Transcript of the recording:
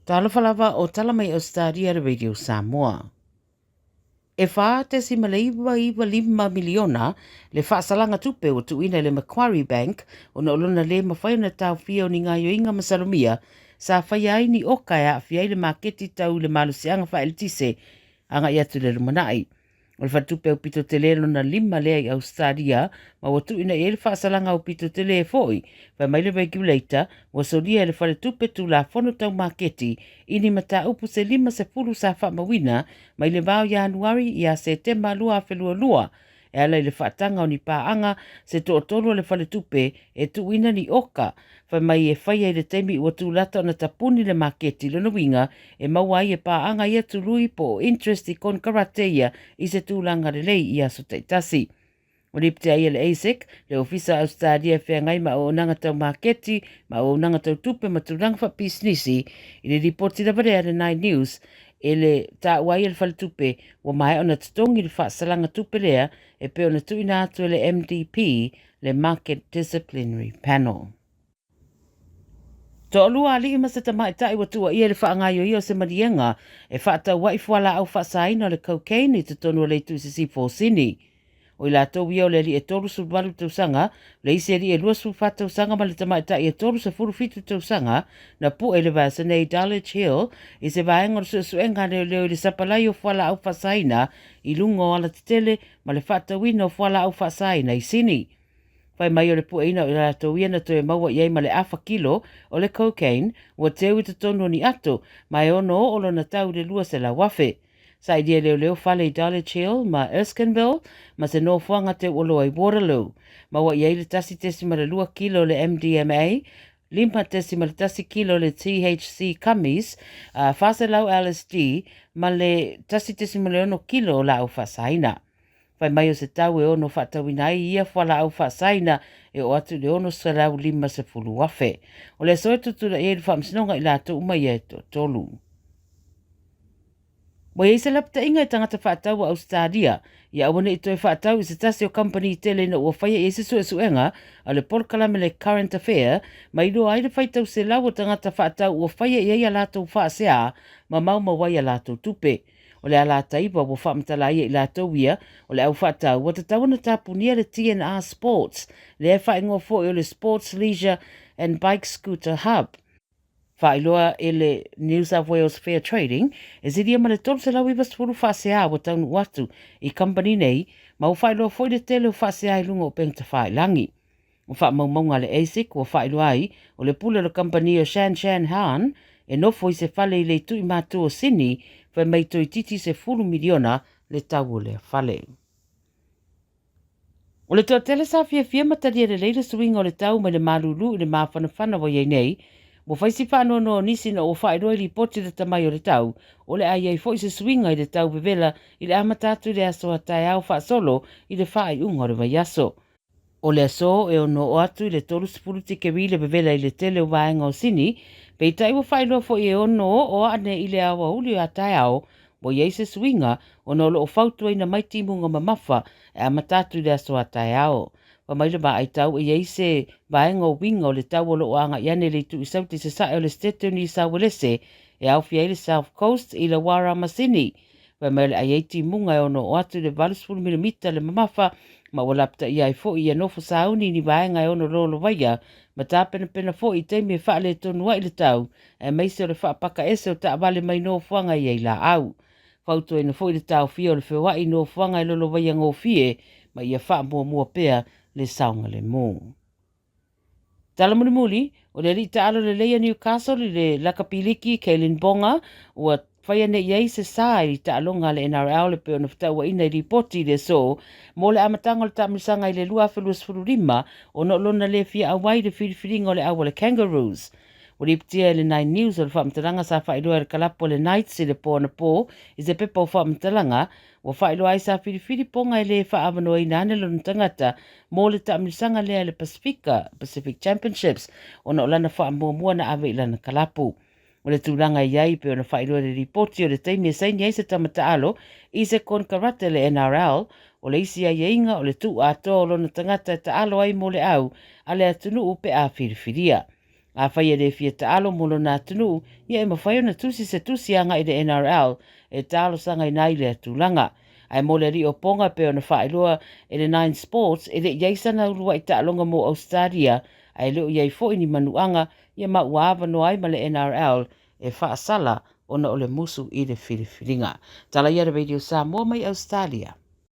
Tala falava o tala mai Ausetalia le Radio Samoa. E wha te si iwa 5 miliona le whaasalanga tupe o tuina le Macquarie Bank o na olona le mawhai na tau fia ni ngā yoinga masalomia sa whai ai ni oka a fiai le maketi tau le malusianga wha eltise anga i atu le rumanai. O le whatupe o pito te lelo na 5 lea i Ausetalia, ma o tuina e le whaasalanga o pito te le foi, whai mai le regulator, wa solia le whale tupe tu la whono tau maketi, ini mata upu se 5 sa wha mawina, mai le vau Januari i a Septemba lua whelua lua, e ala i le whaatanga o ni pāanga se to otolo le whale tupe e tuina ni oka, whai mai e whai e le teimi ua tūlata o na tapuni le maketi le winga e mawai e pāanga ia tului po interest i kon karateia i se tūlanga le lei i aso teitasi. O ripte ai le ASEC, le ofisa Ausetalia whea ngai ma o nanga tau maketi, ma o nanga tau tupe ma tūlanga wha pisnisi, i le ripoti la varea le 9 News, e le tā wai e le whale tupe, wa mai o na tutongi le whaasalanga tupe lea, e pe o na tuina atu e le MDP, le Market Disciplinary Panel. To alua ali ima se tamai tai watua ia le whaangaio ia o se marienga e whaata wai fuala au whaasaina le cocaine i te tonu le tu se si sini. O i la tau ia o le li e toru su balu tausanga, le isi e li e lua su wha tausanga ma le tamai tai e toru se furu fitu tausanga na pu e le vasa nei Dulwich Hill i se vaenga su suenga leo leo i le sapalai o fuala au whaasaina i lungo ala titele ma le whaata wina o fuala au whaasaina i sini. Whai mai o le pueina o la tau iana to e maua iei ma le afa kilo o le cocaine ua teu i te tonu ni ato mai ono olo na tau le lua se la wafe. Sa idea leo whale i Dulwich Hill ma Erskineville ma se no fuanga te olo ai Waterloo. Maua iei le tasi tesi ma le lua kilo le MDMA, limpa tesi ma le tasi kilo le THC gummies, fase lau LSD ma le tasi tesi ma le ono kilo la au fasaina. Whai mai o se tau e ono whaatawina ia whala au whaasaina e o atu le ono sa lau 5 wafe. O le soe tutula e le whaamsinonga i la tau umai e tolu. Mo e se lapta inga e tangata whaatau a Ausetalia, ia awane i toi whaatau i se tasi o company i tele na ua whaia e se suenga a le porkalame le current affair, ma i loa aile whaitau se lau o tangata whaatau ua whaia i a lātou whaasea, ma mauma wai a lātou tupe. O le ala taipa wa whaamtala ia i lātou ia, o le au whaatau, wa tatau na tapunia le TNR Sports, le e whaingoa fo o le Sports Leisure and Bike Scooter Hub. Whailoa e le New South Wales Fair Trading, e ziria ma le tolu se lau i wasfuru whaasea wa taunu watu i company nei, ma o whailoa fo i le tele o whaasea i lunga o pengta whailangi. O whaamaumaunga le ASIC o whailoa ai, o le pule lo company o Shan Han, e nofo i se whale i le tui mātua o Sydney, whai mai toi titi se 10 miliona le tau o le whale. O le toa tele sa fia matari le leila suinga o le tau mai le malulu i le mawhanawhana wa iei nei, mo whaisi whanau no nisi na o whaeroi li poti le tamai o le tau, o le ai fo i se suinga i le tau bevela i le amatatu le aso a tai au whaasolo i le whaai unga o le vai aso. O le aso e ono o atu i le tolu sepulu tike wi le bevela i le tele o vaenga o sini, pei tai wa whaeloa fo i e ono o ane i le awa uli o a tai au, mo iei se suinga o nolo o fautua ina mai timunga mamafa e amatatu le aso a tai au. Wa mai le ai tau iei se vaenga o winga o le tau o lo anga iane le tu i sauti se sae o le stete ni sa walese e au fia i le South Coast i le Wara Masini. Wa mai le ai timunga e ono o atu le 20 mm le mamafa ma o lapta ia i fo i anofo sauni ni vaenga e ono lolo vaia, ma tā pena fo i teimi e whaale tonu i le tau, e meise o le whaapaka ese o ta vale mai no fuanga i ei la au. Fautu e na fo i le tau fia o le whiwa i no fuanga i lolo vaia ngō fie, ma ia wha mua pea le saunga le mō. Tala muli, o le rita alo le leia Newcastle i le lakapiliki Kaylin Bonga, ua whaia ne iei se sā i ta alonga le NRL le peo na whataua ina i ripoti le so, mo le amatanga le tamisanga i le lua whelua o no lona le fia awai le whiriwhiringa o le awa le Kangaroos. O riptia le 9 News o le whaamtalanga sa whailoa le kalapo le Knights i le pō na pō, i se pepa o whaamtalanga, o whailoa i sa whiriwhiri ponga i le whaamanoa i nane lona tangata, mo le tamisanga lea le Pacific Championships, o no lana whaamua na awe i lana kalapo. O le tūranga iai pe o na whailoa le ripoti o le teimi e saini ai se tamata alo i se kon karate le NRL o le isi ai inga o le tu ato o lona tangata ta alo ai mo le au a le atunu upe a whiriwhiria. A whai e fia ta alo molo nā tunu, ia e mawhai ona tusi se tusi anga i de NRL e talo sanga i nai lea tūlanga. Ai mole ri o ponga pe ona whaeroa e le Nine Sports e le iaisana urua i ta alonga mo Ausetalia ai leo iai fo ini manuanga ia mauawa no ai ma le NRL e whaasala ona o le musu i le whiriwhiringa. Tala ia Radio Samoa mai Ausetalia.